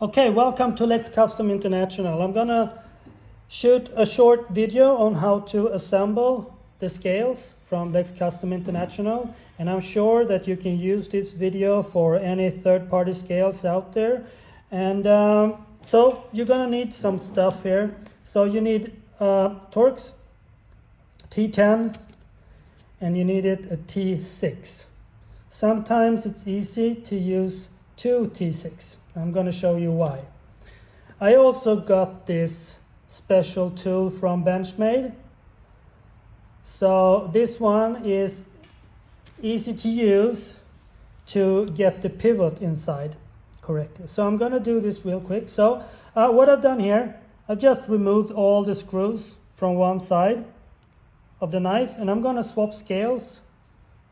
Okay, welcome to Let's Custom International. I'm gonna shoot a short video on how to assemble the scales from Let's Custom International, and I'm sure that you can use this video for any third-party scales out there. And so you're gonna need some stuff here. So you need Torx T10 and you need it a T6. Sometimes it's easy to use two T6. I'm going to show you why. I also got this special tool from Benchmade. So this one is easy to use to get the pivot inside correctly. So I'm going to do this real quick. So what I've done here, I've just removed all the screws from one side of the knife, and I'm going to swap scales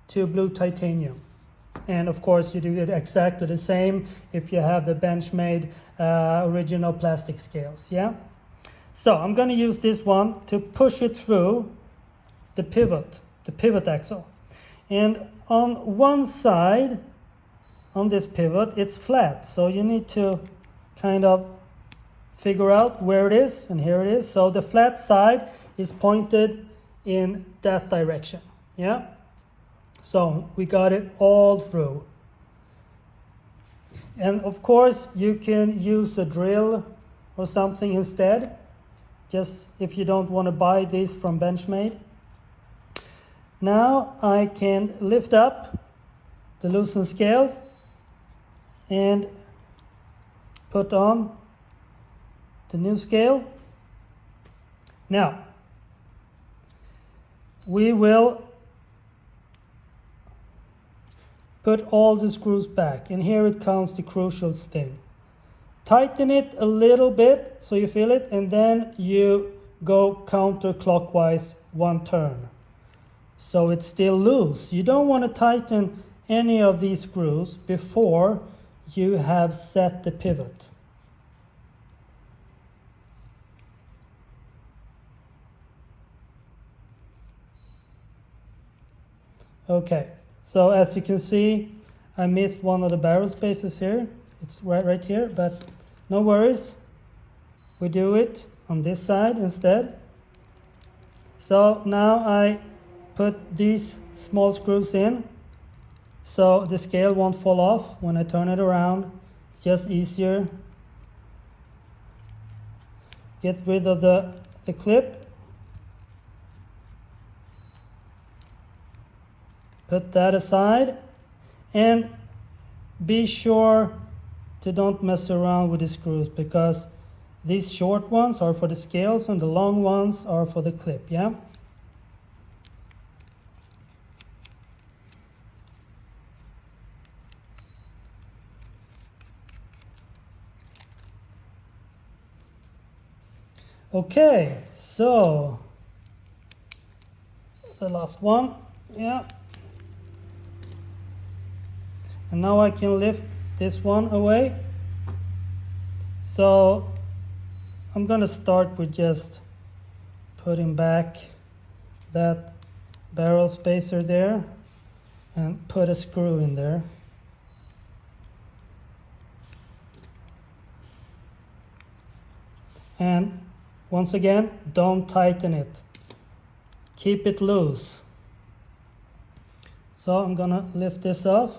to blue titanium. And of course you do it exactly the same if you have the Benchmade original plastic scales, yeah? So I'm going to use this one to push it through the pivot axle. And on one side, on this pivot, it's flat. So you need to kind of figure out where it is, and here it is. So the flat side is pointed in that direction, yeah? So we got it all through. And of course you can use a drill or something instead, just if you don't want to buy these from Benchmade. Now I can lift up the loosened scales and put on the new scale. Now we will put all the screws back, and here it comes the crucial thing. Tighten it a little bit so you feel it, and then you go counterclockwise one turn. So it's still loose. You don't want to tighten any of these screws before you have set the pivot. Okay. So as you can see, I missed one of the barrel spaces here. It's right here, but no worries. We do it on this side instead. So now I put these small screws in so the scale won't fall off when I turn it around. It's just easier. Get rid of the clip. Put that aside, and be sure to don't mess around with the screws, because these short ones are for the scales and the long ones are for the clip, yeah? Okay, so the last one, yeah. And now I can lift this one away. So I'm going to start with just putting back that barrel spacer there and put a screw in there. And once again, don't tighten it. Keep it loose. So I'm going to lift this off.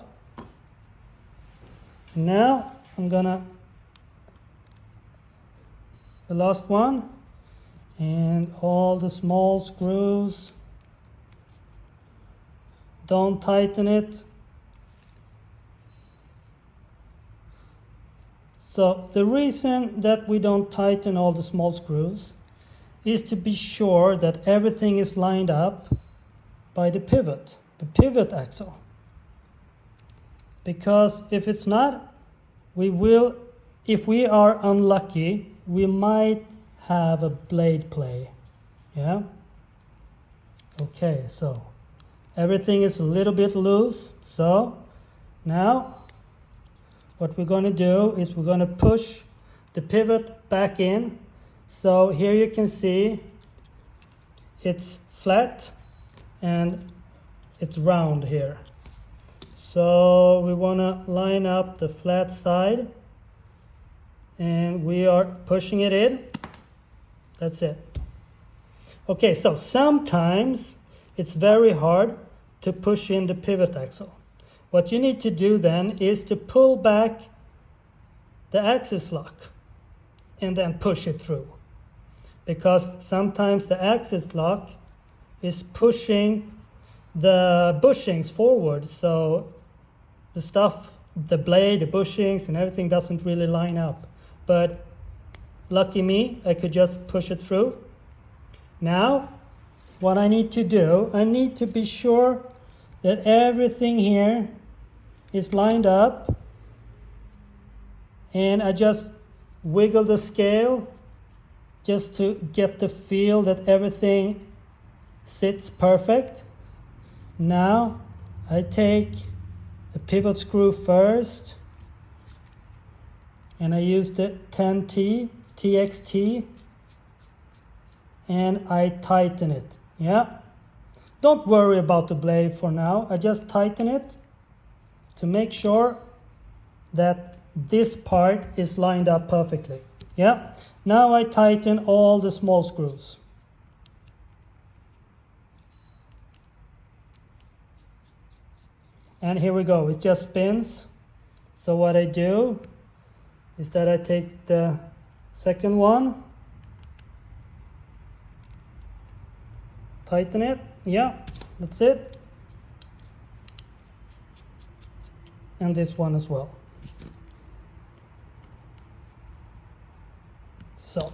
Now I'm gonna the last one, and all the small screws, don't tighten it. So the reason that we don't tighten all the small screws is to be sure that everything is lined up by the pivot axle. Because if it's not, if we are unlucky, we might have a blade play. Yeah? Okay, so everything is a little bit loose. So now what we're going to do is we're going to push the pivot back in. So here you can see it's flat and it's round here. So we want to line up the flat side and we are pushing it in. That's it. Okay, so sometimes it's very hard to push in the pivot axle. What you need to do then is to pull back the axis lock and then push it through. Because sometimes the axis lock is pushing the bushings forward, so the stuff, the blade, the bushings and everything doesn't really line up. But lucky me, I could just push it through. Now, what I need to do, I need to be sure that everything here is lined up, and I just wiggle the scale just to get the feel that everything sits perfect. Now I take the pivot screw first, and I use the 10T, TXT, and I tighten it. Yeah. Don't worry about the blade for now. I just tighten it to make sure that this part is lined up perfectly. Yeah. Now I tighten all the small screws. And here we go, it just spins. So what I do is that I take the second one, tighten it, yeah, that's it. And this one as well. So,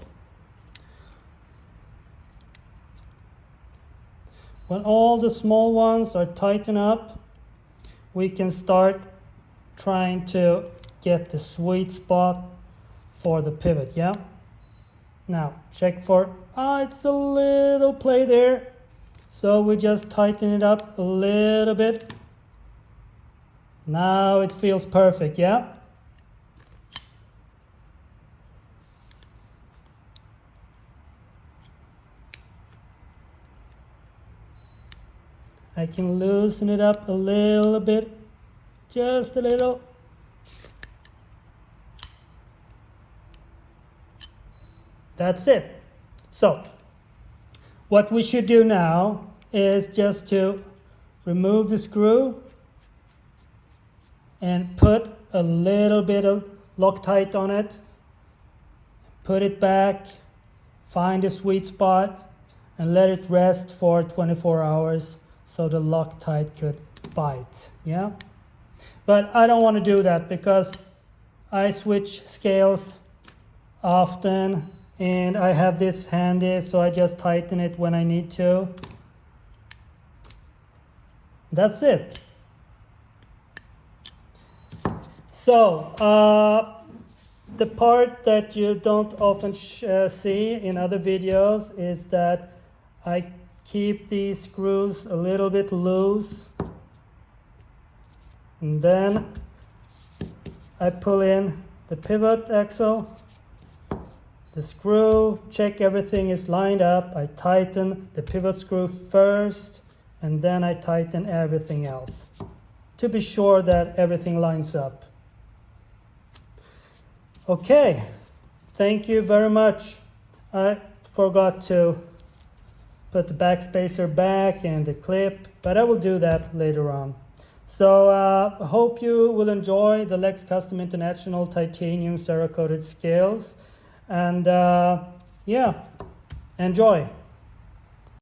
when all the small ones are tightened up, we can start trying to get the sweet spot for the pivot, yeah? Now, check for, it's a little play there. So we just tighten it up a little bit. Now it feels perfect, yeah? I can loosen it up a little bit, just a little. That's it. So, what we should do now is just to remove the screw and put a little bit of Loctite on it. Put it back, find a sweet spot, and let it rest for 24 hours. So the Loctite could bite, yeah? But I don't want to do that because I switch scales often and I have this handy, so I just tighten it when I need to. That's it. So, the part that you don't often see in other videos is that I keep these screws a little bit loose, and then I pull in the pivot axle, the screw, check everything is lined up. I tighten the pivot screw first, and then I tighten everything else to be sure that everything lines up. Okay, thank you very much. I forgot to put the backspacer back and the clip, but I will do that later on. So I hope you will enjoy the Lex Custom International Titanium Cerakoted scales, and yeah, enjoy.